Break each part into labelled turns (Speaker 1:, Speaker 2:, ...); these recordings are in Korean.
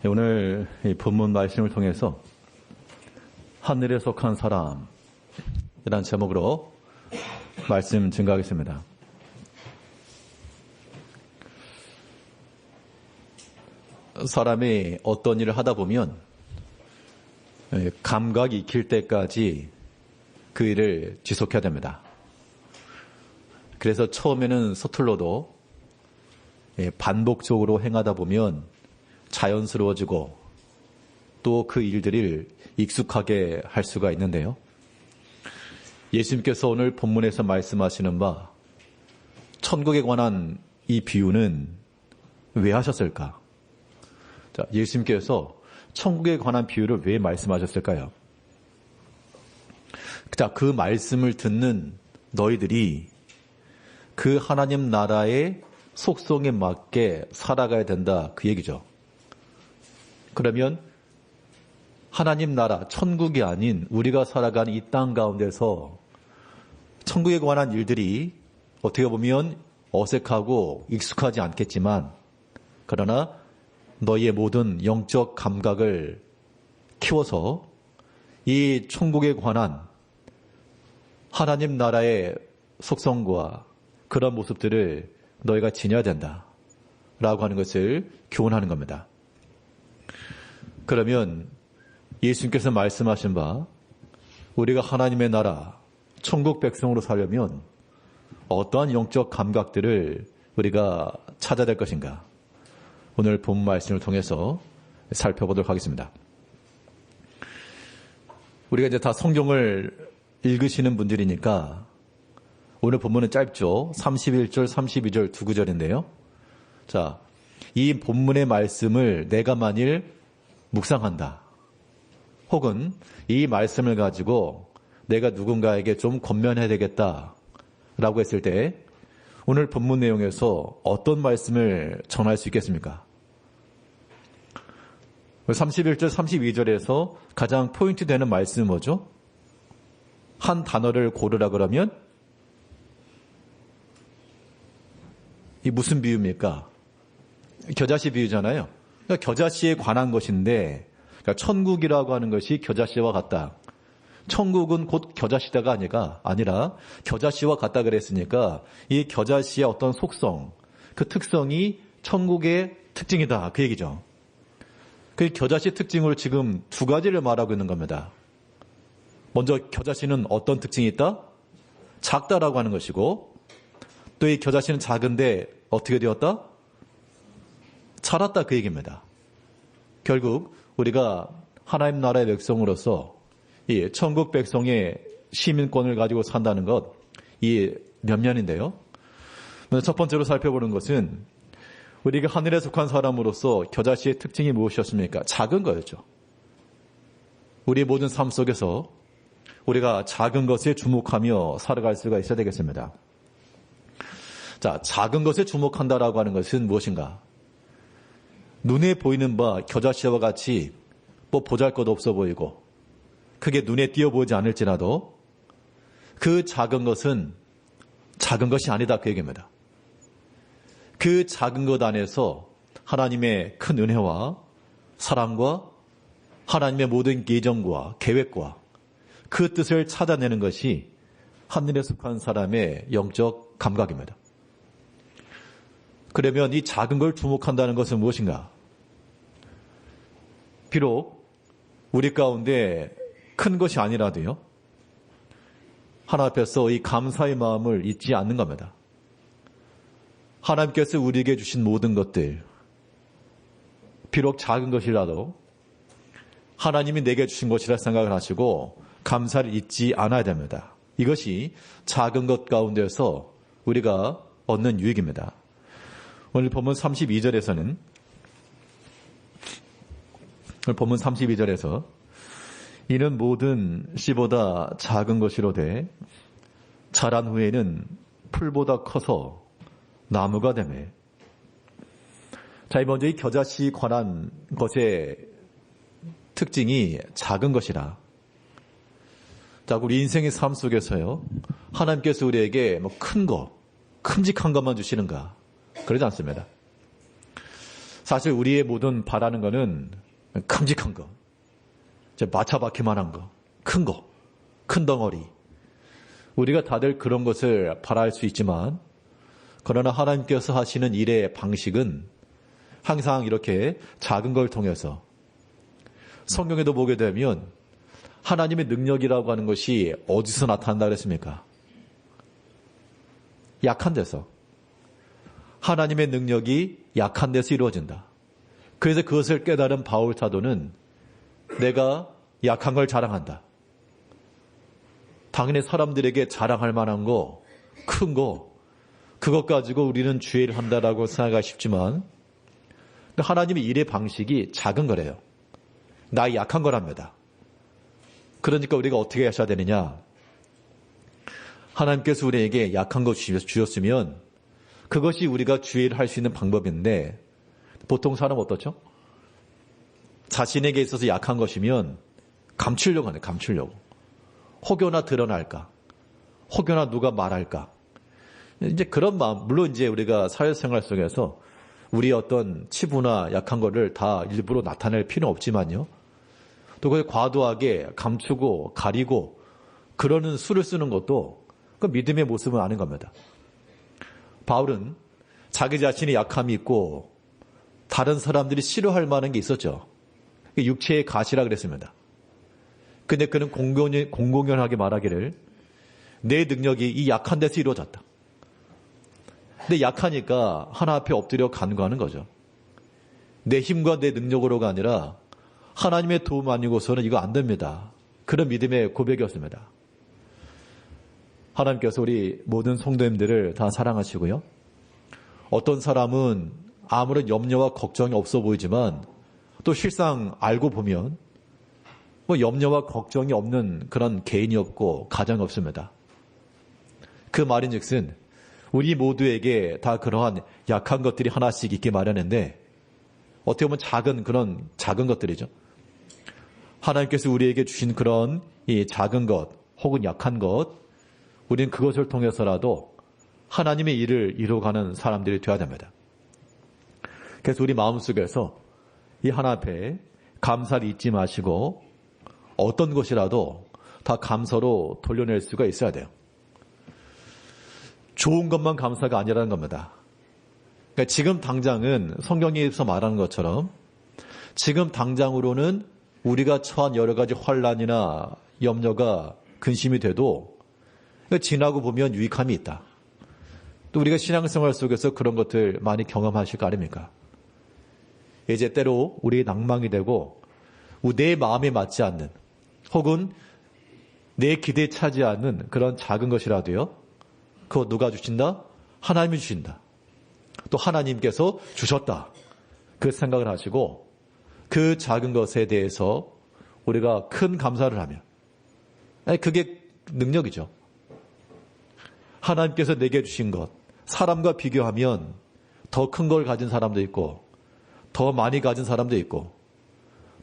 Speaker 1: 오늘 이 본문 말씀을 통해서 하늘에 속한 사람이라는 제목으로 말씀 증거하겠습니다. 사람이 어떤 일을 하다 보면 감각이 익힐 때까지 그 일을 지속해야 됩니다. 그래서 처음에는 서툴러도 반복적으로 행하다 보면 자연스러워지고 또 그 일들을 익숙하게 할 수가 있는데요. 예수님께서 오늘 본문에서 말씀하시는 바 천국에 관한 이 비유는 왜 하셨을까? 자, 예수님께서 천국에 관한 비유를 왜 말씀하셨을까요? 자, 그 말씀을 듣는 너희들이 그 하나님 나라의 속성에 맞게 살아가야 된다, 그 얘기죠. 그러면 하나님 나라, 천국이 아닌 우리가 살아가는 이 땅 가운데서 천국에 관한 일들이 어떻게 보면 어색하고 익숙하지 않겠지만, 그러나 너희의 모든 영적 감각을 키워서 이 천국에 관한 하나님 나라의 속성과 그런 모습들을 너희가 지녀야 된다 라고 하는 것을 교훈하는 겁니다. 그러면 예수님께서 말씀하신 바 우리가 하나님의 나라, 천국 백성으로 살려면 어떠한 영적 감각들을 우리가 찾아야 될 것인가? 오늘 본 말씀을 통해서 살펴보도록 하겠습니다. 우리가 이제 다 성경을 읽으시는 분들이니까 오늘 본문은 짧죠. 31절, 32절 두 구절인데요. 자, 이 본문의 말씀을 내가 만일 묵상한다. 혹은 이 말씀을 가지고 내가 누군가에게 좀 권면해야 되겠다라고 했을 때 오늘 본문 내용에서 어떤 말씀을 전할 수 있겠습니까? 31절, 32절에서 가장 포인트 되는 말씀은 뭐죠? 한 단어를 고르라 그러면 이 무슨 비유입니까? 겨자씨 비유잖아요. 그러니까 겨자씨에 관한 것인데, 그러니까 천국이라고 하는 것이 겨자씨와 같다. 천국은 곧 겨자씨다가 아니라 겨자씨와 같다 그랬으니까 이 겨자씨의 어떤 속성, 그 특성이 천국의 특징이다, 그 얘기죠. 그 겨자씨 특징으로 지금 두 가지를 말하고 있는 겁니다. 먼저 겨자씨는 어떤 특징이 있다? 작다라고 하는 것이고, 또 이 겨자씨는 작은데 어떻게 되었다? 자랐다, 그 얘기입니다. 결국 우리가 하나님 나라의 백성으로서 이 천국 백성의 시민권을 가지고 산다는 것, 이 면면인데요. 첫 번째로 살펴보는 것은 우리가 하늘에 속한 사람으로서 겨자씨의 특징이 무엇이었습니까? 작은 거였죠. 우리 모든 삶 속에서 우리가 작은 것에 주목하며 살아갈 수가 있어야 되겠습니다. 자, 작은 것에 주목한다라고 하는 것은 무엇인가? 눈에 보이는 바 겨자씨와 같이 뭐 보잘것없어 보이고 크게 눈에 띄어 보이지 않을지라도 그 작은 것은 작은 것이 아니다, 그 얘기입니다. 그 작은 것 안에서 하나님의 큰 은혜와 사랑과 하나님의 모든 예정과 계획과 그 뜻을 찾아내는 것이 하늘에 속한 사람의 영적 감각입니다. 그러면 이 작은 걸 주목한다는 것은 무엇인가? 비록 우리 가운데 큰 것이 아니라도요, 하나님 앞에서 이 감사의 마음을 잊지 않는 겁니다. 하나님께서 우리에게 주신 모든 것들, 비록 작은 것이라도 하나님이 내게 주신 것이라 생각을 하시고 감사를 잊지 않아야 됩니다. 이것이 작은 것 가운데서 우리가 얻는 유익입니다. 오늘 본문 32절에서는 이는 모든 씨보다 작은 것이로되 자란 후에는 풀보다 커서 나무가 되매. 자, 먼저 이 겨자씨 관한 것의 특징이 작은 것이라. 자, 우리 인생의 삶 속에서요, 하나님께서 우리에게 큰 거, 큼직한 것만 주시는가? 그러지 않습니다. 사실 우리의 모든 바라는 거는 큼직한 거, 마차바퀴만한 거, 큰 덩어리. 우리가 다들 그런 것을 바랄 수 있지만, 그러나 하나님께서 하시는 일의 방식은 항상 이렇게 작은 걸 통해서, 성경에도 보게 되면 하나님의 능력이라고 하는 것이 어디서 나타난다 그랬습니까? 약한 데서. 하나님의 능력이 약한 데서 이루어진다. 그래서 그것을 깨달은 바울 사도는 내가 약한 걸 자랑한다. 당연히 사람들에게 자랑할 만한 거, 큰 거, 그것 가지고 우리는 주의를 한다라고 생각하기 쉽지만 하나님의 일의 방식이 작은 거래요. 나 약한 거랍니다. 그러니까 우리가 어떻게 하셔야 되느냐? 하나님께서 우리에게 약한 것 주셨으면 그것이 우리가 주의를 할 수 있는 방법인데 보통 사람 어떻죠? 자신에게 있어서 약한 것이면 감추려고 하네, 감추려고. 혹여나 드러날까? 혹여나 누가 말할까? 이제 그런 마음, 물론 이제 우리가 사회생활 속에서 우리의 어떤 치부나 약한 거를 다 일부러 나타낼 필요는 없지만요. 또 그걸 과도하게 감추고 가리고 그러는 수를 쓰는 것도 그 믿음의 모습은 아닌 겁니다. 바울은 자기 자신의 약함이 있고 다른 사람들이 싫어할 만한 게 있었죠. 육체의 가시라 그랬습니다. 근데 그는 공공연하게 말하기를 내 능력이 이 약한 데서 이루어졌다. 근데 약하니까 하나 앞에 엎드려 간구하는 거죠. 내 힘과 내 능력으로가 아니라 하나님의 도움 아니고서는 이거 안 됩니다. 그런 믿음의 고백이었습니다. 하나님께서 우리 모든 성도님들을 다 사랑하시고요. 어떤 사람은 아무런 염려와 걱정이 없어 보이지만 또 실상 알고 보면 뭐 염려와 걱정이 없는 그런 개인이 없고 가정이 없습니다. 그 말인즉슨 우리 모두에게 다 그러한 약한 것들이 하나씩 있기 마련인데 어떻게 보면 그런 작은 것들이죠. 하나님께서 우리에게 주신 그런 이 작은 것 혹은 약한 것, 우리는 그것을 통해서라도 하나님의 일을 이루어가는 사람들이 되어야 됩니다. 그래서 우리 마음속에서 이 하나 앞에 감사를 잊지 마시고 어떤 것이라도 다 감사로 돌려낼 수가 있어야 돼요. 좋은 것만 감사가 아니라는 겁니다. 그러니까 지금 당장은 성경에서 말하는 것처럼 지금 당장으로는 우리가 처한 여러 가지 환난이나 염려가 근심이 돼도 지나고 보면 유익함이 있다. 또 우리가 신앙생활 속에서 그런 것들 많이 경험하실 거 아닙니까? 이제 때로 우리의 낭망이 되고 내 마음에 맞지 않는 혹은 내 기대에 차지 않는 그런 작은 것이라도요. 그거 누가 주신다? 하나님이 주신다. 또 하나님께서 주셨다. 그 생각을 하시고 그 작은 것에 대해서 우리가 큰 감사를 하면 그게 능력이죠. 하나님께서 내게 주신 것, 사람과 비교하면 더 큰 걸 가진 사람도 있고 더 많이 가진 사람도 있고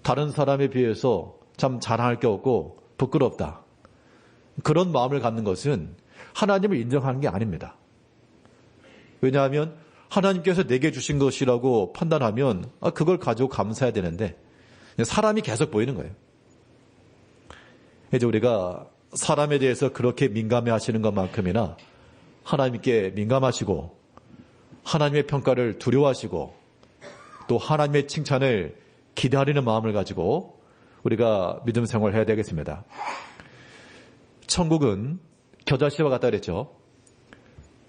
Speaker 1: 다른 사람에 비해서 참 자랑할 게 없고 부끄럽다. 그런 마음을 갖는 것은 하나님을 인정하는 게 아닙니다. 왜냐하면 하나님께서 내게 주신 것이라고 판단하면 그걸 가지고 감사해야 되는데 사람이 계속 보이는 거예요. 이제 우리가 사람에 대해서 그렇게 민감해 하시는 것만큼이나 하나님께 민감하시고 하나님의 평가를 두려워하시고 또 하나님의 칭찬을 기다리는 마음을 가지고 우리가 믿음 생활을 해야 되겠습니다. 천국은 겨자씨와 같다 그랬죠.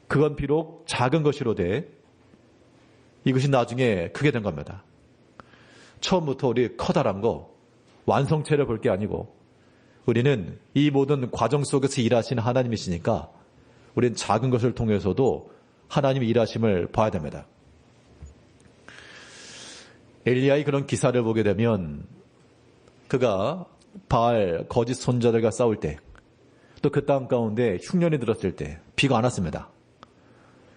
Speaker 1: 그건 비록 작은 것이로되 이것이 나중에 크게 된 겁니다. 처음부터 우리 커다란 거 완성체를 볼 게 아니고 우리는 이 모든 과정 속에서 일하시는 하나님이시니까 우리는 작은 것을 통해서도 하나님의 일하심을 봐야 됩니다. 엘리야의 그런 기사를 보게 되면 그가 바알 거짓 선자들과 싸울 때 또 그 땅 가운데 흉년이 들었을 때 비가 안 왔습니다.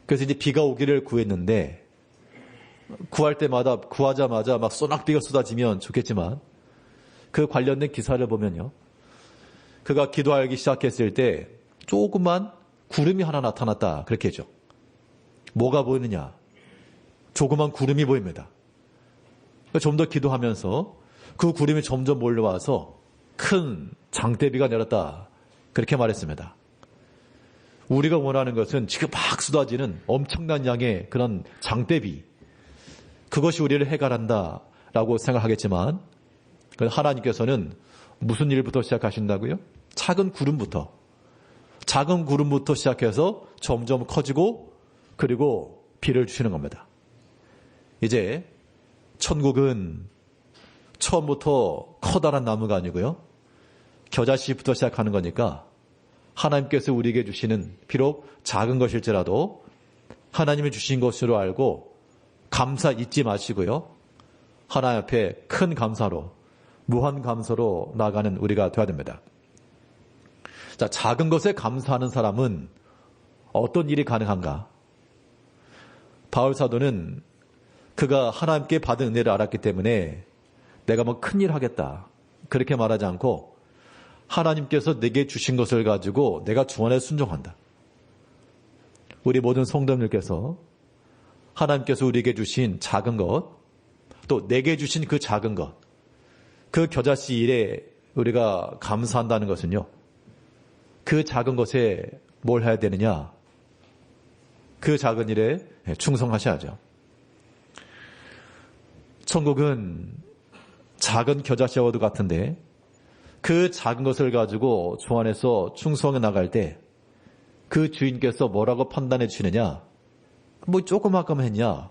Speaker 1: 그래서 이제 비가 오기를 구했는데 구하자마자 막 소낙비가 쏟아지면 좋겠지만 그 관련된 기사를 보면요. 그가 기도하기 시작했을 때 조그만 구름이 하나 나타났다. 그렇게 했죠. 뭐가 보이느냐? 조그만 구름이 보입니다. 좀 더 기도하면서 그 구름이 점점 몰려와서 큰 장대비가 내렸다. 그렇게 말했습니다. 우리가 원하는 것은 지금 막 쏟아지는 엄청난 양의 그런 장대비, 그것이 우리를 해결한다라고 생각하겠지만 하나님께서는 무슨 일부터 시작하신다고요? 작은 구름부터 시작해서 점점 커지고 그리고 비를 주시는 겁니다. 이제 천국은 처음부터 커다란 나무가 아니고요, 겨자씨부터 시작하는 거니까 하나님께서 우리에게 주시는 비록 작은 것일지라도 하나님이 주신 것으로 알고 감사 잊지 마시고요, 하나님 앞에 큰 감사로, 무한 감사로 나아가는 우리가 되어야 됩니다. 자, 작은 것에 감사하는 사람은 어떤 일이 가능한가? 바울 사도는 그가 하나님께 받은 은혜를 알았기 때문에 내가 뭐 큰일 하겠다 그렇게 말하지 않고 하나님께서 내게 주신 것을 가지고 내가 주 안에 순종한다. 우리 모든 성도님들께서 하나님께서 우리에게 주신 작은 것, 또 내게 주신 그 작은 것, 그 겨자씨 일에 우리가 감사한다는 것은요, 그 작은 것에 뭘 해야 되느냐? 그 작은 일에 충성하셔야죠. 천국은 작은 겨자씨와도 같은데 그 작은 것을 가지고 주 안에서 충성해 나갈 때 그 주인께서 뭐라고 판단해 주시느냐? 뭐 조그맣게만 했냐?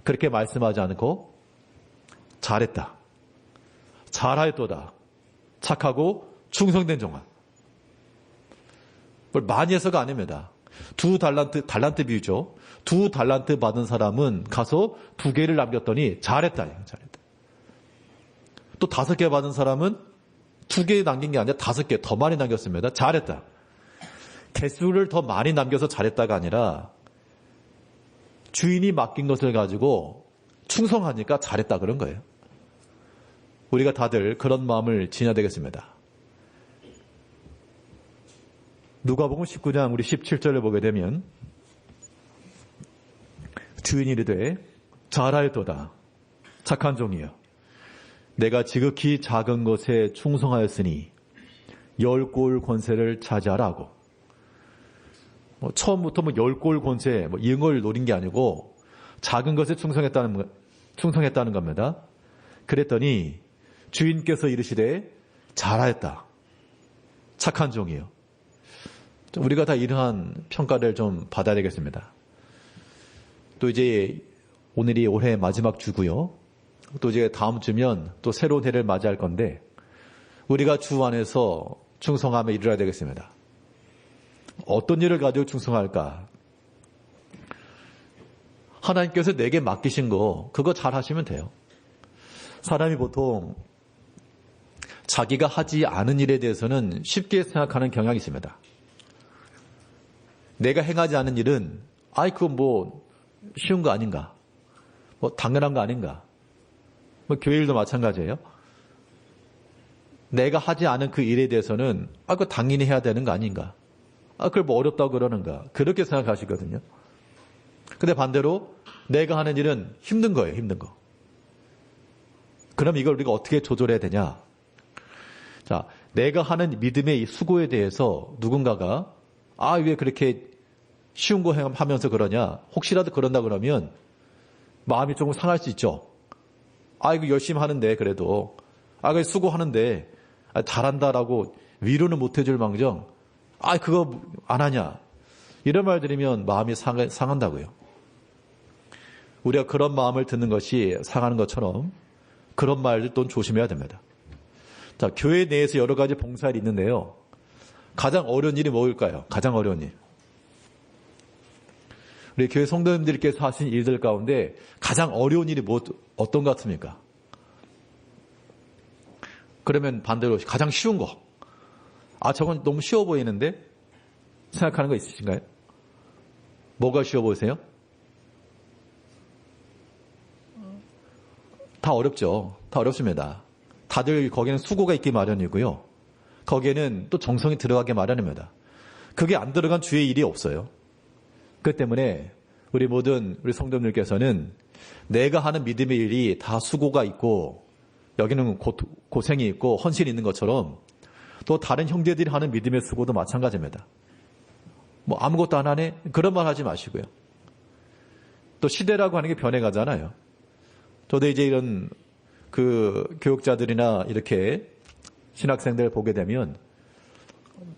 Speaker 1: 그렇게 말씀하지 않고 잘했다, 잘하였도다, 착하고 충성된 종아. 뭘 많이 해서가 아닙니다. 2달란트 비유죠. 2달란트 받은 사람은 가서 2개를 남겼더니 잘했다. 또 5개 받은 사람은 2개 남긴 게 아니라 5개 더 많이 남겼습니다. 잘했다. 개수를 더 많이 남겨서 잘했다가 아니라 주인이 맡긴 것을 가지고 충성하니까 잘했다 그런 거예요. 우리가 다들 그런 마음을 지녀야 되겠습니다. 누가복음 19장 우리 17절을 보게 되면 주인이 이르되 잘하였도다 착한 종이여, 내가 지극히 작은 것에 충성하였으니 10골 권세를 차지하라 하고, 처음부터 10골 권세 이런 걸 노린 게 아니고 작은 것에 충성했다는 겁니다. 그랬더니 주인께서 이르시되 잘하였다 착한 종이여. 우리가 다 이러한 평가를 좀 받아야 되겠습니다. 또 이제 오늘이 올해 마지막 주고요, 또 이제 다음 주면 또 새로운 해를 맞이할 건데 우리가 주 안에서 충성함에 이르러야 되겠습니다. 어떤 일을 가지고 충성할까? 하나님께서 내게 맡기신 거 그거 잘 하시면 돼요. 사람이 보통 자기가 하지 않은 일에 대해서는 쉽게 생각하는 경향이 있습니다. 내가 행하지 않은 일은 그거 뭐 쉬운 거 아닌가? 뭐 당연한 거 아닌가? 뭐 교회 일도 마찬가지예요. 내가 하지 않은 그 일에 대해서는 그거 당연히 해야 되는 거 아닌가? 그걸 뭐 어렵다고 그러는가? 그렇게 생각하시거든요. 근데 반대로 내가 하는 일은 힘든 거예요. 힘든 거. 그럼 이걸 우리가 어떻게 조절해야 되냐? 자, 내가 하는 믿음의 이 수고에 대해서 누군가가 왜 그렇게 쉬운 거 하면서 그러냐? 혹시라도 그런다 그러면 마음이 조금 상할 수 있죠. 이거 열심히 하는데 그래도 이거 수고하는데 잘한다라고 위로는 못 해줄 망정 그거 안 하냐? 이런 말 들으면 마음이 상한다고요. 우리가 그런 마음을 듣는 것이 상하는 것처럼 그런 말들 또 조심해야 됩니다. 자, 교회 내에서 여러 가지 봉사일이 있는데요. 가장 어려운 일이 뭘까요? 가장 어려운 일. 우리 교회 성도님들께서 하신 일들 가운데 가장 어려운 일이 어떤 것 같습니까? 그러면 반대로 가장 쉬운 거. 저건 너무 쉬워 보이는데 생각하는 거 있으신가요? 뭐가 쉬워 보이세요? 다 어렵죠. 다 어렵습니다. 다들 거기는 수고가 있기 마련이고요. 거기에는 또 정성이 들어가기 마련입니다. 그게 안 들어간 주의 일이 없어요. 그 때문에 우리 모든 우리 성도님들께서는 내가 하는 믿음의 일이 다 수고가 있고 여기는 고생이 있고 헌신이 있는 것처럼 또 다른 형제들이 하는 믿음의 수고도 마찬가지입니다. 뭐 아무것도 안 하네? 그런 말 하지 마시고요. 또 시대라고 하는 게 변해가잖아요. 저도 이제 이런 교육자들이나 이렇게 신학생들 보게 되면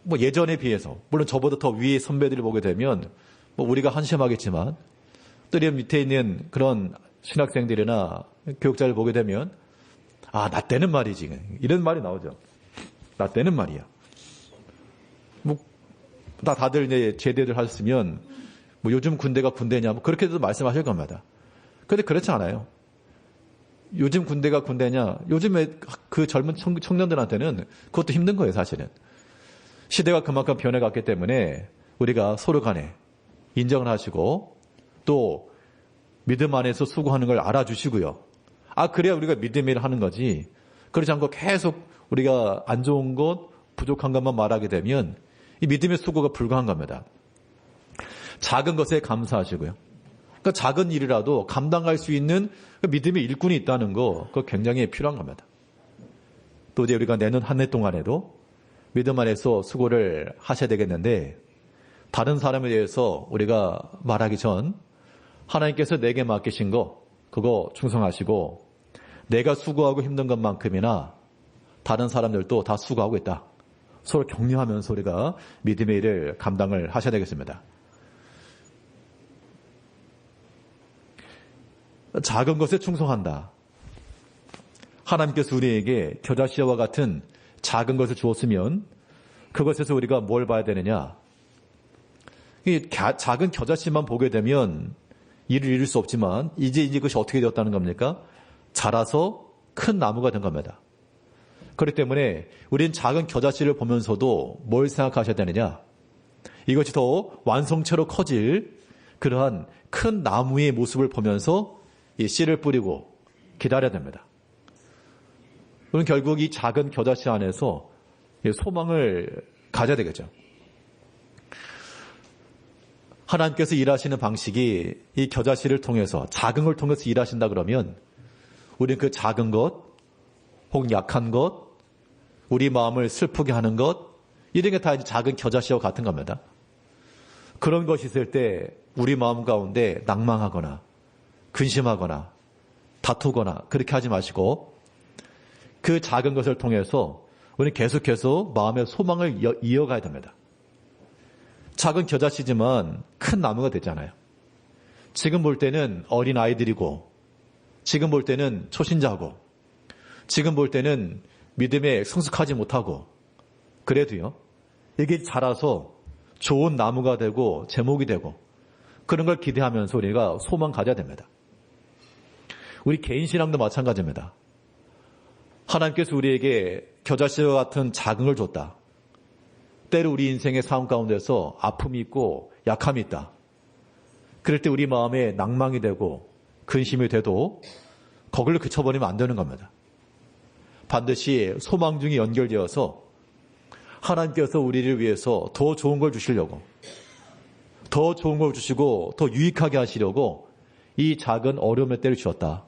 Speaker 1: 뭐 예전에 비해서 물론 저보다 더 위의 선배들을 보게 되면 뭐 우리가 한심하겠지만 또 밑에 있는 그런 신학생들이나 교육자를 보게 되면 나 때는 말이지 이런 말이 나오죠. 나 때는 말이야. 뭐 다들 이제 제대들 하셨으면 뭐 요즘 군대가 군대냐 뭐 그렇게도 말씀하실 겁니다. 그런데 그렇지 않아요. 요즘 군대가 군대냐 요즘에 그 젊은 청년들한테는 그것도 힘든 거예요. 사실은 시대가 그만큼 변해갔기 때문에 우리가 서로 간에 인정을 하시고 또 믿음 안에서 수고하는 걸 알아주시고요. 그래야 우리가 믿음의 일을 하는 거지. 그렇지 않고 계속 우리가 안 좋은 것, 부족한 것만 말하게 되면 이 믿음의 수고가 불가한 겁니다. 작은 것에 감사하시고요. 그러니까 작은 일이라도 감당할 수 있는 믿음의 일꾼이 있다는 거, 그거 굉장히 필요한 겁니다. 또 이제 우리가 내년 한 해 동안에도 믿음 안에서 수고를 하셔야 되겠는데, 다른 사람에 대해서 우리가 말하기 전 하나님께서 내게 맡기신 거, 그거 충성하시고, 내가 수고하고 힘든 것만큼이나 다른 사람들도 다 수고하고 있다. 서로 격려하면서 우리가 믿음의 일을 감당을 하셔야 되겠습니다. 작은 것에 충성한다. 하나님께서 우리에게 겨자씨와 같은 작은 것을 주었으면 그것에서 우리가 뭘 봐야 되느냐. 이 작은 겨자씨만 보게 되면 일을 이룰 수 없지만 이제 이것이 어떻게 되었다는 겁니까? 자라서 큰 나무가 된 겁니다. 그렇기 때문에 우리는 작은 겨자씨를 보면서도 뭘 생각하셔야 되느냐. 이것이 더 완성체로 커질 그러한 큰 나무의 모습을 보면서 이 씨를 뿌리고 기다려야 됩니다. 우리는 결국 이 작은 겨자씨 안에서 소망을 가져야 되겠죠. 하나님께서 일하시는 방식이 이 겨자씨를 통해서 작은 걸 통해서 일하신다 그러면 우리는 그 작은 것 혹은 약한 것 우리 마음을 슬프게 하는 것 이런 게 다 작은 겨자씨와 같은 겁니다. 그런 것이 있을 때 우리 마음 가운데 낭망하거나 근심하거나 다투거나 그렇게 하지 마시고 그 작은 것을 통해서 우리는 계속해서 마음의 소망을 이어가야 됩니다. 작은 겨자씨지만 큰 나무가 되잖아요. 지금 볼 때는 어린 아이들이고 지금 볼 때는 초신자고 지금 볼 때는 믿음에 성숙하지 못하고 그래도요. 이게 자라서 좋은 나무가 되고 제목이 되고 그런 걸 기대하면서 우리가 소망 가져야 됩니다. 우리 개인 신앙도 마찬가지입니다. 하나님께서 우리에게 겨자씨와 같은 작은 걸 줬다. 때로 우리 인생의 삶 가운데서 아픔이 있고 약함이 있다. 그럴 때 우리 마음에 낭망이 되고 근심이 돼도 거기를 그쳐버리면 안 되는 겁니다. 반드시 소망 중에 연결되어서 하나님께서 우리를 위해서 더 좋은 걸 주시려고 더 좋은 걸 주시고 더 유익하게 하시려고 이 작은 어려움의 때를 주셨다.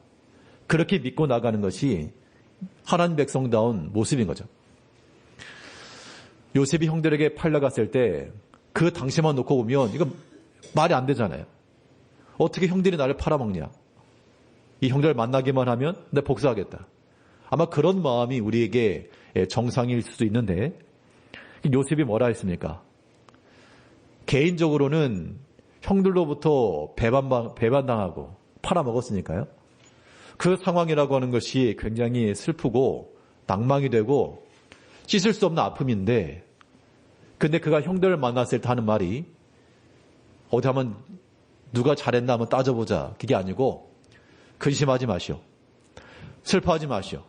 Speaker 1: 그렇게 믿고 나가는 것이 하나님 백성다운 모습인 거죠. 요셉이 형들에게 팔려갔을 때 그 당시만 놓고 보면 이거 말이 안 되잖아요. 어떻게 형들이 나를 팔아먹냐. 이 형들을 만나기만 하면 내가 복수하겠다. 아마 그런 마음이 우리에게 정상일 수도 있는데 요셉이 뭐라 했습니까? 개인적으로는 형들로부터 배반당하고 팔아먹었으니까요. 그 상황이라고 하는 것이 굉장히 슬프고 낭망이 되고 씻을 수 없는 아픔인데 근데 그가 형들을 만났을 때 하는 말이 어디 한번 누가 잘했나 한번 따져보자. 그게 아니고 근심하지 마시오. 슬퍼하지 마시오.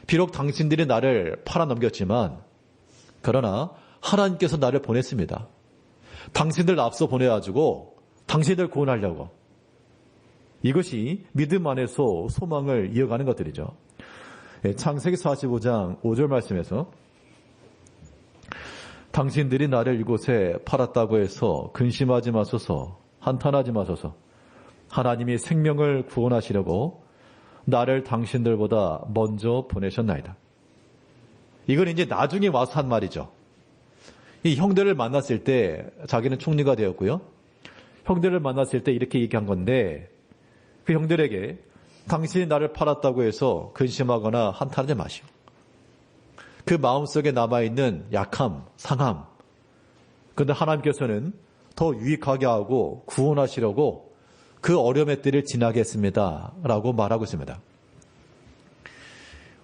Speaker 1: 비록 당신들이 나를 팔아넘겼지만 그러나 하나님께서 나를 보냈습니다. 당신들 앞서 보내가지고 당신들 구원하려고. 이것이 믿음 안에서 소망을 이어가는 것들이죠. 창세기 45장 5절 말씀에서 당신들이 나를 이곳에 팔았다고 해서 근심하지 마소서 한탄하지 마소서 하나님이 생명을 구원하시려고 나를 당신들보다 먼저 보내셨나이다. 이건 이제 나중에 와서 한 말이죠. 이 형들을 만났을 때 자기는 총리가 되었고요. 형들을 만났을 때 이렇게 얘기한 건데 그 형들에게 당신이 나를 팔았다고 해서 근심하거나 한탄하지 마시오. 그 마음속에 남아있는 약함, 상함. 그런데 하나님께서는 더 유익하게 하고 구원하시려고 그 어려움의 때를 지나게 했습니다. 라고 말하고 있습니다.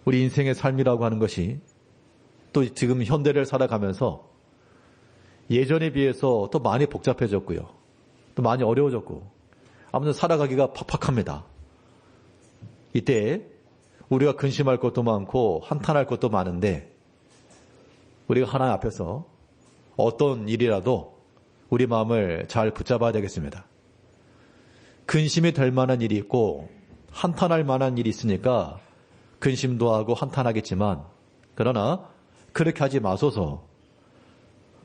Speaker 1: 우리 인생의 삶이라고 하는 것이 또 지금 현대를 살아가면서 예전에 비해서 또 많이 복잡해졌고요. 또 많이 어려워졌고 아무튼 살아가기가 팍팍합니다. 이때 우리가 근심할 것도 많고 한탄할 것도 많은데 우리가 하나님 앞에서 어떤 일이라도 우리 마음을 잘 붙잡아야 되겠습니다. 근심이 될 만한 일이 있고 한탄할 만한 일이 있으니까 근심도 하고 한탄하겠지만 그러나 그렇게 하지 마소서.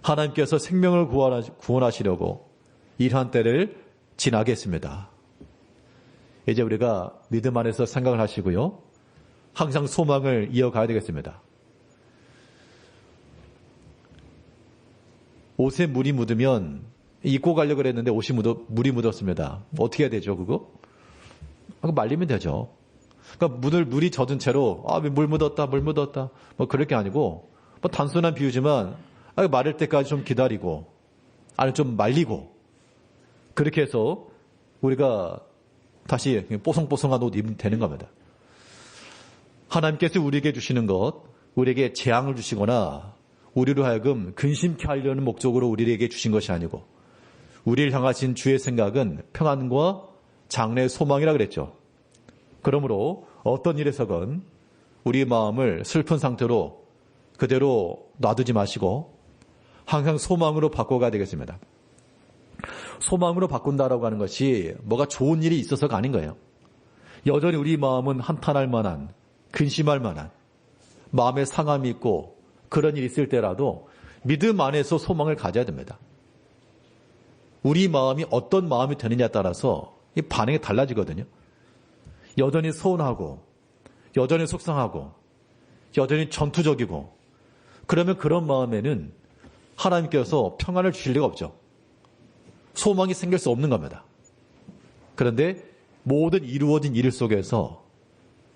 Speaker 1: 하나님께서 생명을 구원하시려고 일한 때를 지나겠습니다. 이제 우리가 믿음 안에서 생각을 하시고요. 항상 소망을 이어가야 되겠습니다. 옷에 물이 묻으면 입고 가려고 그랬는데 옷이 물이 묻었습니다. 어떻게 해야 되죠, 그거? 말리면 되죠. 그러니까 물이 젖은 채로 물 묻었다. 뭐 그럴 게 아니고 뭐 단순한 비유지만 마를 때까지 좀 기다리고 아니 좀 말리고 그렇게 해서 우리가 다시 뽀송뽀송한 옷 입으면 되는 겁니다. 하나님께서 우리에게 주시는 것, 우리에게 재앙을 주시거나 우리로 하여금 근심케 하려는 목적으로 우리에게 주신 것이 아니고 우리를 향하신 주의 생각은 평안과 장래의 소망이라 그랬죠. 그러므로 어떤 일에서건 우리 마음을 슬픈 상태로 그대로 놔두지 마시고 항상 소망으로 바꿔가야 되겠습니다. 소망으로 바꾼다라고 하는 것이 뭐가 좋은 일이 있어서가 아닌 거예요. 여전히 우리 마음은 한탄할 만한, 근심할 만한, 마음에 상함이 있고 그런 일이 있을 때라도 믿음 안에서 소망을 가져야 됩니다. 우리 마음이 어떤 마음이 되느냐에 따라서 이 반응이 달라지거든요. 여전히 서운하고 여전히 속상하고 여전히 전투적이고 그러면 그런 마음에는 하나님께서 평안을 주실 리가 없죠. 소망이 생길 수 없는 겁니다. 그런데 모든 이루어진 일 속에서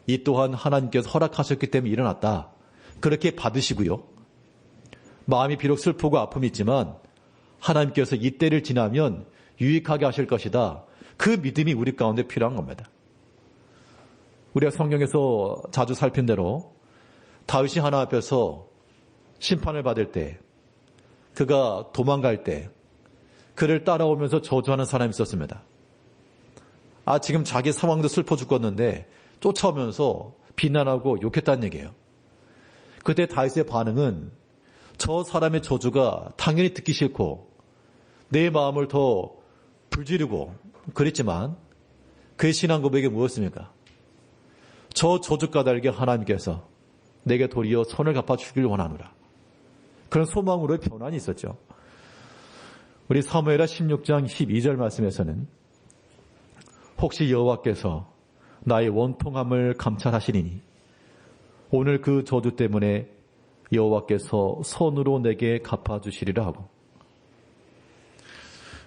Speaker 1: 이 또한 하나님께서 허락하셨기 때문에 일어났다. 그렇게 받으시고요. 마음이 비록 슬프고 아픔이 있지만 하나님께서 이 때를 지나면 유익하게 하실 것이다. 그 믿음이 우리 가운데 필요한 겁니다. 우리가 성경에서 자주 살핀 대로 다윗이 하나님 앞에서 심판을 받을 때 그가 도망갈 때 그를 따라오면서 저주하는 사람이 있었습니다. 지금 자기 상황도 슬퍼 죽겠는데 쫓아오면서 비난하고 욕했다는 얘기예요. 그때 다윗의 반응은 저 사람의 저주가 당연히 듣기 싫고 내 마음을 더 불지르고 그랬지만 그의 신앙 고백이 무엇입니까? 저 저주 까닭에 하나님께서 내게 도리어 선을 갚아주길 원하노라. 그런 소망으로의 변환이 있었죠. 우리 사무엘하 16장 12절 말씀에서는 혹시 여호와께서 나의 원통함을 감찰하시리니 오늘 그 저주 때문에 여호와께서 선으로 내게 갚아주시리라 하고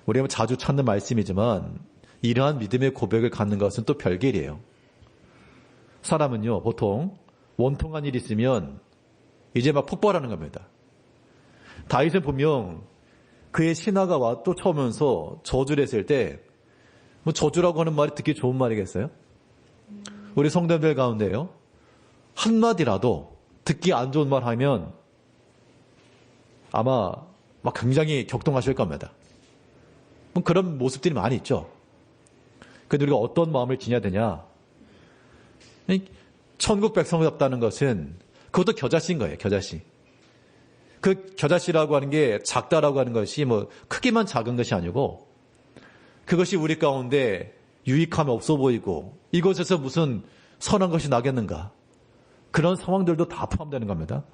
Speaker 1: 우리가 자주 찾는 말씀이지만 이러한 믿음의 고백을 갖는 것은 또 별개이에요. 사람은요 보통 원통한 일이 있으면 이제 막 폭발하는 겁니다. 다윗은 분명 그의 신하가 와 쫓아오면서 저주를 했을 때 뭐 저주라고 하는 말이 듣기 좋은 말이겠어요? 우리 성도들 가운데요 한마디라도 듣기 안 좋은 말 하면 아마 막 굉장히 격동하실 겁니다. 뭐 그런 모습들이 많이 있죠. 그런데 우리가 어떤 마음을 지녀야 되냐? 천국 백성답다는 것은 그것도 겨자씨인 거예요. 겨자씨. 그 겨자씨라고 하는 게 작다라고 하는 것이 뭐 크기만 작은 것이 아니고 그것이 우리 가운데 유익함이 없어 보이고 이곳에서 무슨 선한 것이 나겠는가. 그런 상황들도 다 포함되는 겁니다.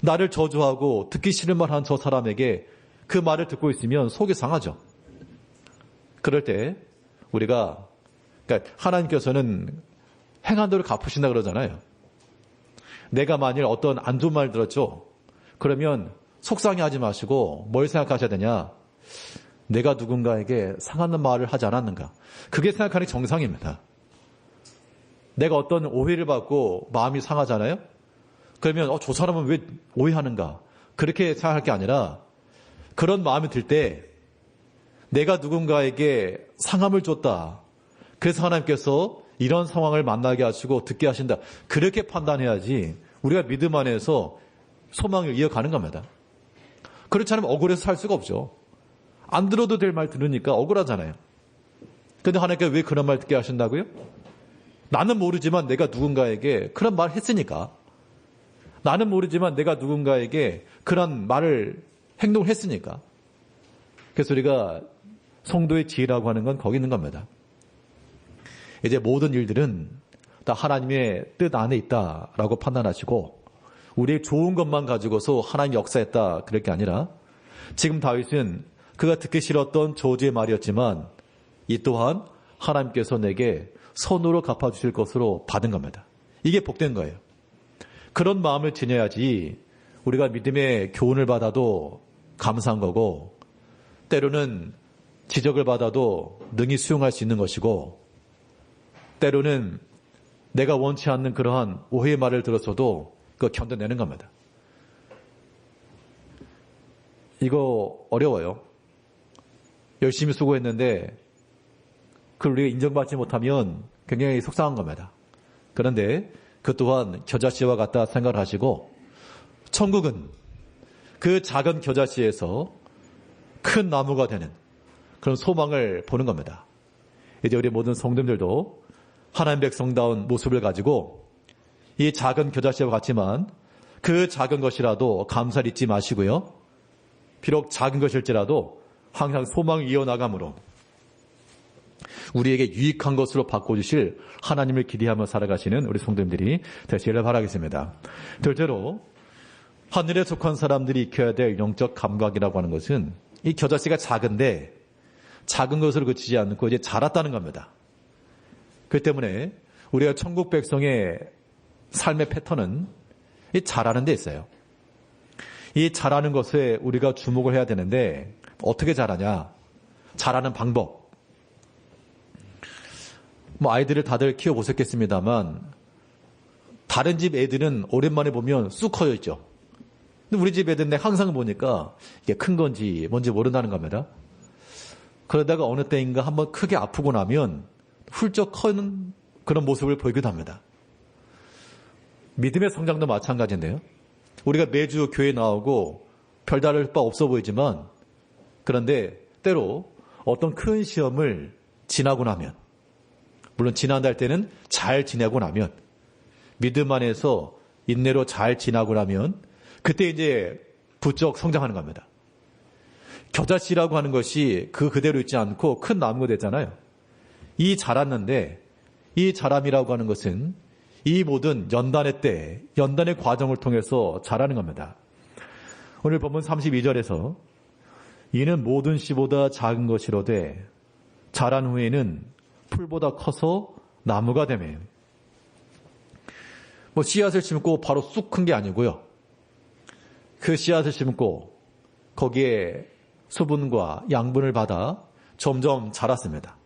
Speaker 1: 나를 저주하고 듣기 싫은 말 한 저 사람에게 그 말을 듣고 있으면 속이 상하죠. 그럴 때 우리가, 그러니까 하나님께서는 행한 대로 갚으신다 그러잖아요. 내가 만일 어떤 안 좋은 말 들었죠? 그러면 속상해하지 마시고 뭘 생각하셔야 되냐? 내가 누군가에게 상하는 말을 하지 않았는가? 그게 생각하는 게 정상입니다. 내가 어떤 오해를 받고 마음이 상하잖아요? 그러면 저 사람은 왜 오해하는가? 그렇게 생각할 게 아니라 그런 마음이 들 때 내가 누군가에게 상함을 줬다. 그래서 하나님께서 이런 상황을 만나게 하시고 듣게 하신다. 그렇게 판단해야지 우리가 믿음 안에서 소망을 이어가는 겁니다. 그렇지 않으면 억울해서 살 수가 없죠. 안 들어도 될 말 들으니까 억울하잖아요. 근데 하나님께서 왜 그런 말 듣게 하신다고요? 나는 모르지만 내가 누군가에게 그런 말 했으니까. 나는 모르지만 내가 누군가에게 그런 말을, 행동을 했으니까. 그래서 우리가 성도의 지혜라고 하는 건 거기 있는 겁니다. 이제 모든 일들은 다 하나님의 뜻 안에 있다라고 판단하시고 우리의 좋은 것만 가지고서 하나님 역사했다 그럴 게 아니라 지금 다윗은 그가 듣기 싫었던 저주의 말이었지만 이 또한 하나님께서 내게 선으로 갚아주실 것으로 받은 겁니다. 이게 복된 거예요. 그런 마음을 지녀야지 우리가 믿음의 교훈을 받아도 감사한 거고 때로는 지적을 받아도 능히 수용할 수 있는 것이고 때로는 내가 원치 않는 그러한 오해의 말을 들었어도 그거 견뎌내는 겁니다. 이거 어려워요. 열심히 수고했는데 그걸 우리가 인정받지 못하면 굉장히 속상한 겁니다. 그런데 그 또한 겨자씨와 같다 생각을 하시고 천국은 그 작은 겨자씨에서 큰 나무가 되는 그런 소망을 보는 겁니다. 이제 우리 모든 성도들도 하나님 백성다운 모습을 가지고 이 작은 겨자씨와 같지만 그 작은 것이라도 감사를 잊지 마시고요. 비록 작은 것일지라도 항상 소망을 이어나감으로 우리에게 유익한 것으로 바꿔주실 하나님을 기대하며 살아가시는 우리 성도님들이 되시기를 바라겠습니다. 둘째로 하늘에 속한 사람들이 익혀야 될 영적 감각이라고 하는 것은 이 겨자씨가 작은데 작은 것으로 그치지 않고 이제 자랐다는 겁니다. 그 때문에 우리가 천국 백성의 삶의 패턴은 이 자라는 데 있어요. 이 자라는 것에 우리가 주목을 해야 되는데 어떻게 자라냐? 자라는 방법. 아이들을 다들 키워보셨겠습니다만 다른 집 애들은 오랜만에 보면 쑥 커져 있죠. 근데 우리 집 애들은 항상 보니까 이게 큰 건지 뭔지 모른다는 겁니다. 그러다가 어느 때인가 한번 크게 아프고 나면 훌쩍 커는 그런 모습을 보이기도 합니다. 믿음의 성장도 마찬가지인데요. 우리가 매주 교회 나오고 별다를 바 없어 보이지만 그런데 때로 어떤 큰 시험을 지나고 나면 물론 지난달 때는 잘 지내고 나면 믿음 안에서 인내로 잘 지나고 나면 그때 이제 부쩍 성장하는 겁니다. 겨자씨라고 하는 것이 그 그대로 있지 않고 큰 나무가 됐잖아요. 이 자랐는데 이 자람이라고 하는 것은 이 모든 연단의 때, 연단의 과정을 통해서 자라는 겁니다. 오늘 본문 32절에서 이는 모든 씨보다 작은 것이로되 자란 후에는 풀보다 커서 나무가 되매. 씨앗을 심고 바로 쑥 큰 게 아니고요. 그 씨앗을 심고 거기에 수분과 양분을 받아 점점 자랐습니다.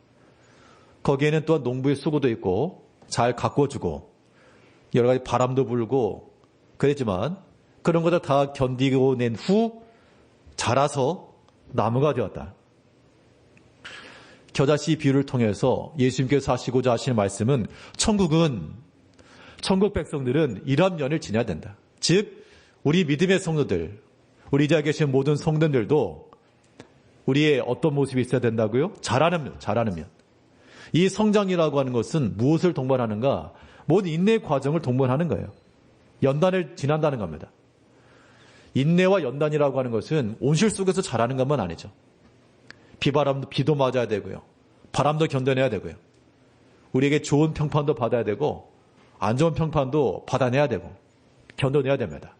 Speaker 1: 거기에는 또한 농부의 수고도 있고 잘 가꿔주고 여러 가지 바람도 불고 그랬지만 그런 것을 다 견디고 낸 후 자라서 나무가 되었다. 겨자씨 비유를 통해서 예수님께서 하시고자 하시는 말씀은 천국 백성들은 이런 면을 지녀야 된다. 즉 우리 믿음의 성도들, 우리 이 자리에 계신 모든 성도들도 우리의 어떤 모습이 있어야 된다고요? 자라는 면. 이 성장이라고 하는 것은 무엇을 동반하는가? 모든 인내의 과정을 동반하는 거예요. 연단을 지난다는 겁니다. 인내와 연단이라고 하는 것은 온실 속에서 자라는 것만 아니죠. 비도 맞아야 되고요. 바람도 견뎌내야 되고요. 우리에게 좋은 평판도 받아야 되고 안 좋은 평판도 받아내야 되고 견뎌내야 됩니다.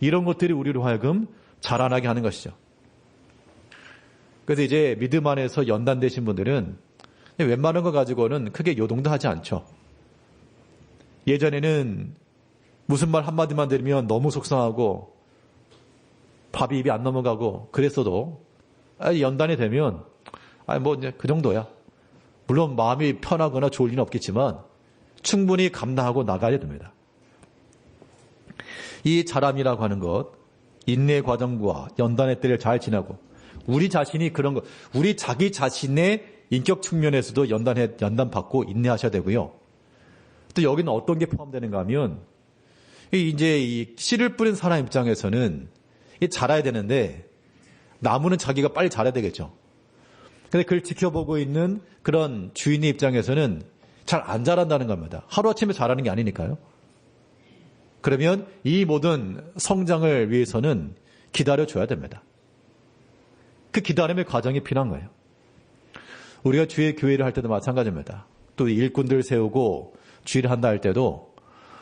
Speaker 1: 이런 것들이 우리로 하여금 자라나게 하는 것이죠. 그래서 이제 믿음 안에서 연단되신 분들은 웬만한 거 가지고는 크게 요동도 하지 않죠. 예전에는 무슨 말 한마디만 들으면 너무 속상하고 밥이 입에 안 넘어가고 그랬어도 연단이 되면 뭐 이제 그 정도야. 물론 마음이 편하거나 좋을 리는 없겠지만 충분히 감당하고 나가야 됩니다. 이 자람이라고 하는 것, 인내 과정과 연단의 때를 잘 지나고 우리 자신이 그런 것, 우리 자기 자신의 인격 측면에서도 연단받고 인내하셔야 되고요. 또 여기는 어떤 게 포함되는가 하면 이제 이 씨를 뿌린 사람 입장에서는 자라야 되는데 나무는 자기가 빨리 자라야 되겠죠. 근데 그걸 지켜보고 있는 그런 주인의 입장에서는 잘 안 자란다는 겁니다. 하루아침에 자라는 게 아니니까요. 그러면 이 모든 성장을 위해서는 기다려줘야 됩니다. 그 기다림의 과정이 필요한 거예요. 우리가 주의 교회를 할 때도 마찬가지입니다. 또 일꾼들 세우고 주의를 한다 할 때도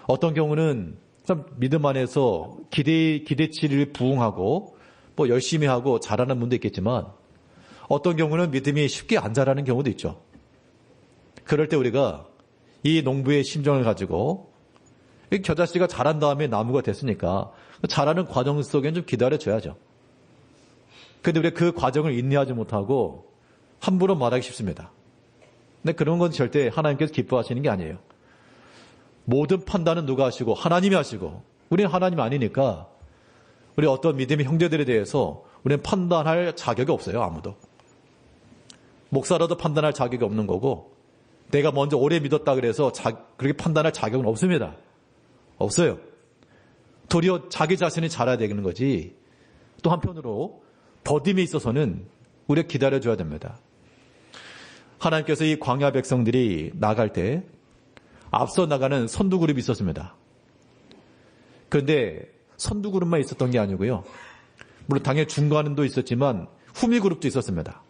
Speaker 1: 어떤 경우는 참 믿음 안에서 기대치를 부응하고 뭐 열심히 하고 잘하는 분도 있겠지만 어떤 경우는 믿음이 쉽게 안 자라는 경우도 있죠. 그럴 때 우리가 이 농부의 심정을 가지고 겨자씨가 자란 다음에 나무가 됐으니까 자라는 과정 속엔 좀 기다려줘야죠. 그런데 우리가 그 과정을 인내하지 못하고 함부로 말하기 쉽습니다. 근데 그런 건 절대 하나님께서 기뻐하시는 게 아니에요. 모든 판단은 누가 하시고 하나님이 하시고 우리는 하나님이 아니니까 우리 어떤 믿음의 형제들에 대해서 우리는 판단할 자격이 없어요. 아무도. 목사라도 판단할 자격이 없는 거고 내가 먼저 오래 믿었다 그래서 그렇게 판단할 자격은 없습니다. 없어요. 도리어 자기 자신이 자라야 되는 거지. 또 한편으로 더딤에 있어서는 우리가 기다려줘야 됩니다. 하나님께서 이 광야 백성들이 나갈 때 앞서 나가는 선두 그룹이 있었습니다. 그런데 선두 그룹만 있었던 게 아니고요. 물론 당연히 중간도 있었지만 후미 그룹도 있었습니다.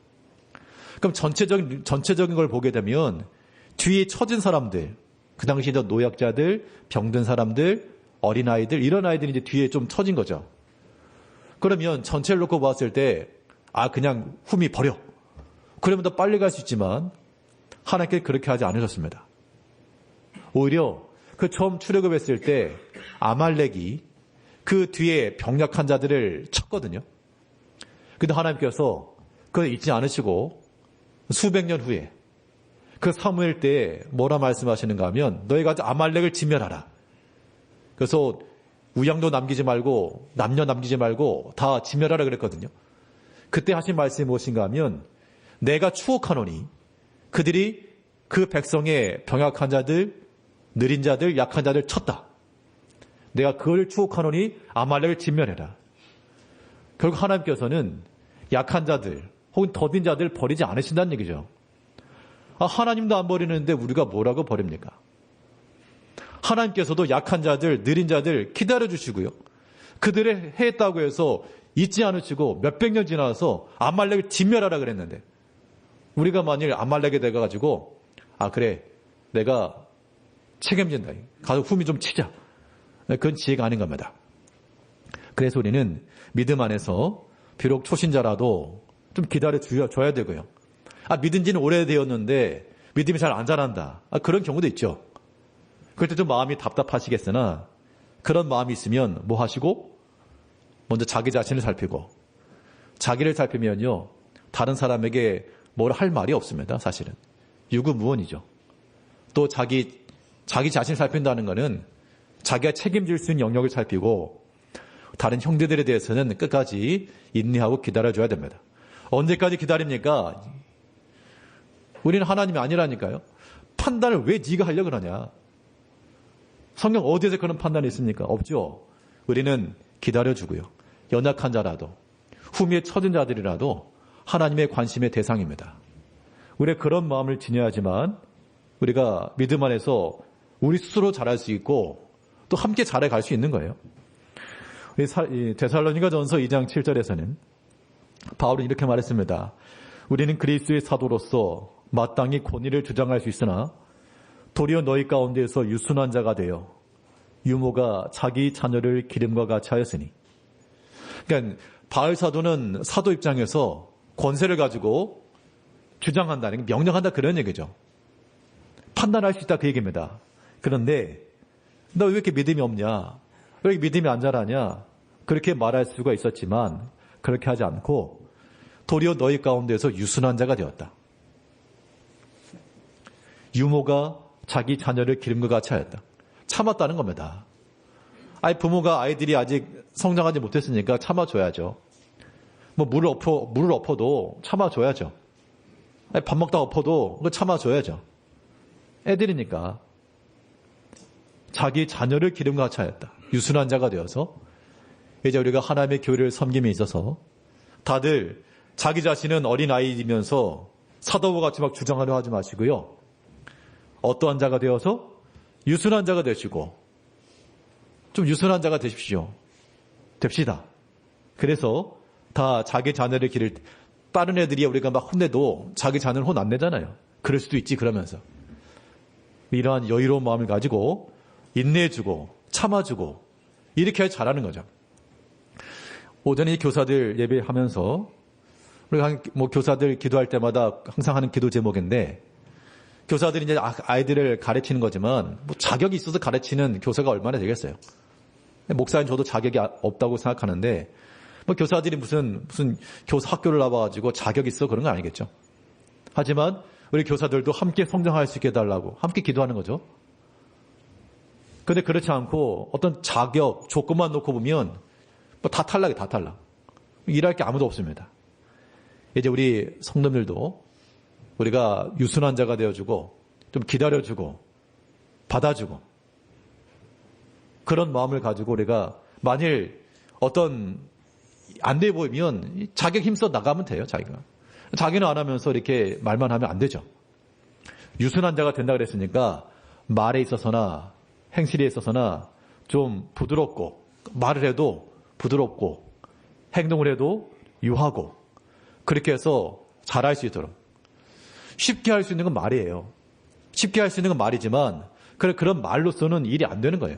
Speaker 1: 그럼 전체적인 걸 보게 되면 뒤에 처진 사람들, 그 당시에 노약자들, 병든 사람들, 어린아이들, 이런 아이들이 이제 뒤에 좀 처진 거죠. 그러면 전체를 놓고 봤을 때, 그냥 후미 버려. 그러면 더 빨리 갈 수 있지만, 하나님께서 그렇게 하지 않으셨습니다. 오히려 그 처음 출애굽했을 때, 아말렉이 그 뒤에 병약한 자들을 쳤거든요. 근데 하나님께서 그걸 잊지 않으시고, 수백 년 후에, 그 사무엘 때 뭐라 말씀하시는가 하면 너희가 아말렉을 진멸하라. 그래서 우양도 남기지 말고 남녀 남기지 말고 다 진멸하라 그랬거든요. 그때 하신 말씀이 무엇인가 하면 내가 추억하노니 그들이 그 백성의 병약한 자들, 느린 자들, 약한 자들 쳤다. 내가 그걸 추억하노니 아말렉을 진멸해라. 결국 하나님께서는 약한 자들 혹은 더딘 자들 버리지 않으신다는 얘기죠. 하나님도 안 버리는데 우리가 뭐라고 버립니까? 하나님께서도 약한 자들, 느린 자들 기다려주시고요. 그들의 했다고 해서 잊지 않으시고 몇백 년 지나서 아말렉을 진멸하라 그랬는데 우리가 만일 아말렉에 돼가지고 그래 내가 책임진다. 가서 후미 좀 치자. 그건 지혜가 아닌 겁니다. 그래서 우리는 믿음 안에서 비록 초신자라도 좀 기다려줘야 되고요. 믿은 지는 오래되었는데 믿음이 잘 안 자란다. 그런 경우도 있죠. 그럴 때 좀 마음이 답답하시겠으나 그런 마음이 있으면 뭐 하시고 먼저 자기 자신을 살피고 자기를 살피면요. 다른 사람에게 뭘 할 말이 없습니다. 사실은. 유구무원이죠. 또 자기 자신을 살핀다는 것은 자기가 책임질 수 있는 영역을 살피고 다른 형제들에 대해서는 끝까지 인내하고 기다려줘야 됩니다. 언제까지 기다립니까? 우리는 하나님이 아니라니까요. 판단을 왜 네가 하려고 그러냐. 성경 어디에서 그런 판단이 있습니까? 없죠. 우리는 기다려주고요. 연약한 자라도 후미에 처진 자들이라도 하나님의 관심의 대상입니다. 우리가 그런 마음을 지녀야지만 우리가 믿음 안에서 우리 스스로 자랄 수 있고 또 함께 자라갈 수 있는 거예요. 데살로니가전서 2장 7절에서는 바울은 이렇게 말했습니다. 우리는 그리스도의 사도로서 마땅히 권위를 주장할 수 있으나 도리어 너희 가운데에서 유순한 자가 되어 유모가 자기 자녀를 기름과 같이 하였으니. 그러니까 바울 사도는 사도 입장에서 권세를 가지고 주장한다는 게 명령한다 그런 얘기죠. 판단할 수 있다 그 얘기입니다. 그런데 너 왜 이렇게 믿음이 없냐? 왜 이렇게 믿음이 안 자라냐? 그렇게 말할 수가 있었지만 그렇게 하지 않고 도리어 너희 가운데서 유순한 자가 되었다. 유모가 자기 자녀를 기름과 같이 하였다. 참았다는 겁니다. 부모가 아이들이 아직 성장하지 못했으니까 참아줘야죠. 뭐 물을 엎어도 참아줘야죠. 밥 먹다 엎어도 그거 참아줘야죠. 애들이니까. 자기 자녀를 기름과 같이 하였다. 유순한 자가 되어서 이제 우리가 하나님의 교회를 섬김에 있어서 다들 자기 자신은 어린아이이면서 사도와 같이 막 주장하려 하지 마시고요. 어떠한 자가 되어서 유순한 자가 되시고 좀 유순한 자가 되십시오. 됩시다. 그래서 다 자기 자녀를 기를 다른 애들이 우리가 막 혼내도 자기 자녀를 혼 안 내잖아요. 그럴 수도 있지 그러면서 이러한 여유로운 마음을 가지고 인내해주고 참아주고 이렇게 잘하는 거죠. 오전에 교사들 예배하면서 우리가 교사들 기도할 때마다 항상 하는 기도 제목인데 교사들이 이제 아이들을 가르치는 거지만 자격이 있어서 가르치는 교사가 얼마나 되겠어요. 목사님 저도 자격이 없다고 생각하는데 교사들이 무슨 교사 학교를 나와가지고 자격이 있어 그런 건 아니겠죠. 하지만 우리 교사들도 함께 성장할 수 있게 해달라고 함께 기도하는 거죠. 그런데 그렇지 않고 어떤 자격, 조건만 놓고 보면 다 탈락이에요. 다 탈락. 일할 게 아무도 없습니다. 이제 우리 성도들도 우리가 유순한 자가 되어주고 좀 기다려주고 받아주고 그런 마음을 가지고 우리가 만일 어떤 안 돼 보이면 자격 힘써 나가면 돼요. 자기는 안 하면서 이렇게 말만 하면 안 되죠. 유순한 자가 된다 그랬으니까 말에 있어서나 행실에 있어서나 좀 부드럽고 말을 해도 부드럽고 행동을 해도 유하고 그렇게 해서 잘할 수 있도록 쉽게 할 수 있는 건 말이에요. 쉽게 할 수 있는 건 말이지만 그런 말로서는 일이 안 되는 거예요.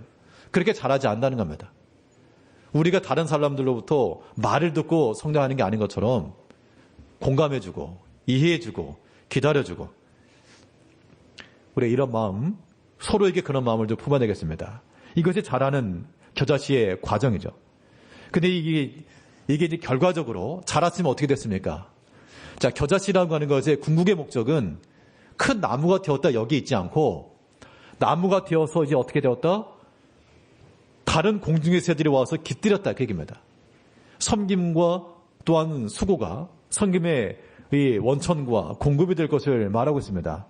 Speaker 1: 그렇게 잘하지 않는다는 겁니다. 우리가 다른 사람들로부터 말을 듣고 성장하는 게 아닌 것처럼 공감해주고 이해해주고 기다려주고 우리 이런 마음 서로에게 그런 마음을 좀 품어내겠습니다. 이것이 잘하는 겨자씨의 과정이죠. 근데 이게 이제 결과적으로 자랐으면 어떻게 됐습니까? 자, 겨자씨라고 하는 것의 궁극의 목적은 큰 나무가 되었다 여기 있지 않고 나무가 되어서 이제 어떻게 되었다? 다른 공중의 새들이 와서 깃들였다 그 얘기입니다. 섬김과 또한 수고가 섬김의 이 원천과 공급이 될 것을 말하고 있습니다.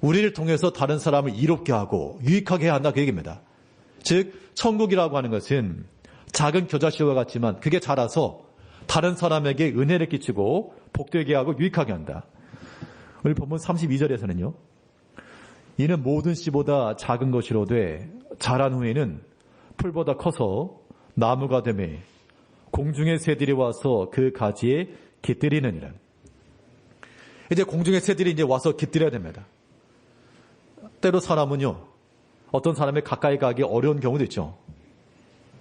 Speaker 1: 우리를 통해서 다른 사람을 이롭게 하고 유익하게 해야 한다 그 얘기입니다. 즉 천국이라고 하는 것은 작은 겨자씨와 같지만 그게 자라서 다른 사람에게 은혜를 끼치고 복되게 하고 유익하게 한다. 우리 본문 32절에서는요. 이는 모든 씨보다 작은 것이로되 자란 후에는 풀보다 커서 나무가 되매 공중의 새들이 와서 그 가지에 깃들이느니라. 이제 공중의 새들이 이제 와서 깃들여야 됩니다. 때로 사람은요. 어떤 사람에 가까이 가기 어려운 경우도 있죠.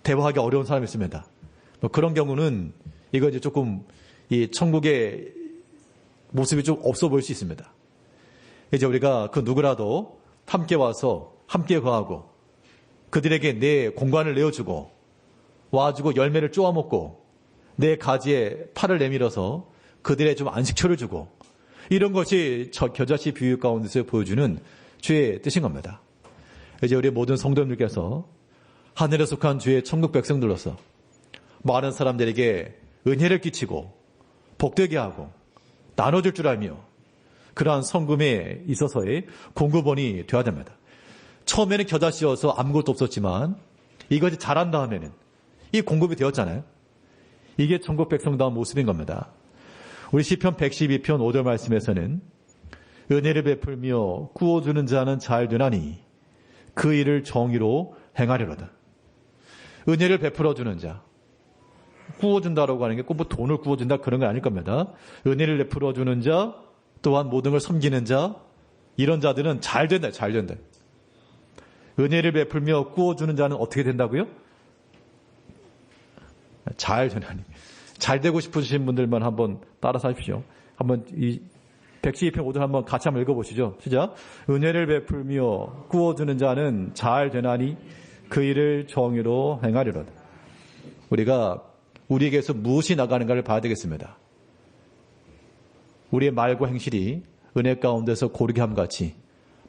Speaker 1: 대화하기 어려운 사람이 있습니다. 그런 경우는 이거 이제 조금 이 천국의 모습이 좀 없어 보일 수 있습니다. 이제 우리가 그 누구라도 함께 와서 함께 거하고 그들에게 내 공간을 내어주고 와주고 열매를 쪼아먹고 내 가지에 팔을 내밀어서 그들의 좀 안식처를 주고 이런 것이 저 겨자씨 비유 가운데서 보여주는 주의 뜻인 겁니다. 이제 우리 모든 성도님들께서 하늘에 속한 주의 천국 백성들로서 많은 사람들에게 은혜를 끼치고 복되게 하고 나눠줄 줄 알며 그러한 성금에 있어서의 공급원이 되어야 됩니다. 처음에는 겨자씨여서 아무것도 없었지만 이것이 자란 다음에는 이 공급이 되었잖아요. 이게 천국 백성다운 모습인 겁니다. 우리 시편 112편 5절 말씀에서는 은혜를 베풀며 구워주는 자는 잘 되나니 그 일을 정의로 행하려다. 은혜를 베풀어주는 자. 구워준다라고 하는 게 꼭 뭐 돈을 구워준다 그런 건 아닐 겁니다. 은혜를 베풀어주는 자, 또한 모든 걸 섬기는 자, 이런 자들은 잘 된다, 잘 된다. 은혜를 베풀며 구워주는 자는 어떻게 된다고요? 잘 되나니. 잘 되고 싶으신 분들만 한번 따라서 하십시오. 한번 112편 5절 한번 같이 한번 읽어보시죠. 시작. 은혜를 베풀며 구워주는 자는 잘 되나니 그 일을 정의로 행하리로다. 우리가 우리에게서 무엇이 나가는가를 봐야 되겠습니다. 우리의 말과 행실이 은혜 가운데서 고르게 함같이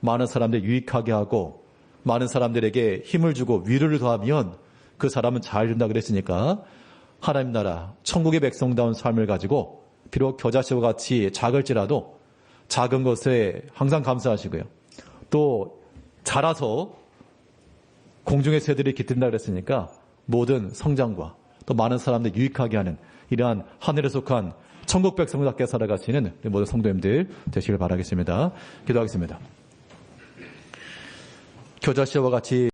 Speaker 1: 많은 사람들 유익하게 하고 많은 사람들에게 힘을 주고 위로를 더하면 그 사람은 잘 된다 그랬으니까 하나님 나라 천국의 백성다운 삶을 가지고 비록 겨자씨와 같이 작을지라도 작은 것에 항상 감사하시고요. 또 자라서 공중의 새들이 깃든다 그랬으니까 모든 성장과 또 많은 사람들 유익하게 하는 이러한 하늘에 속한 천국 백성답게 살아가시는 모든 성도님들 되시길 바라겠습니다. 기도하겠습니다. 겨자씨와 같이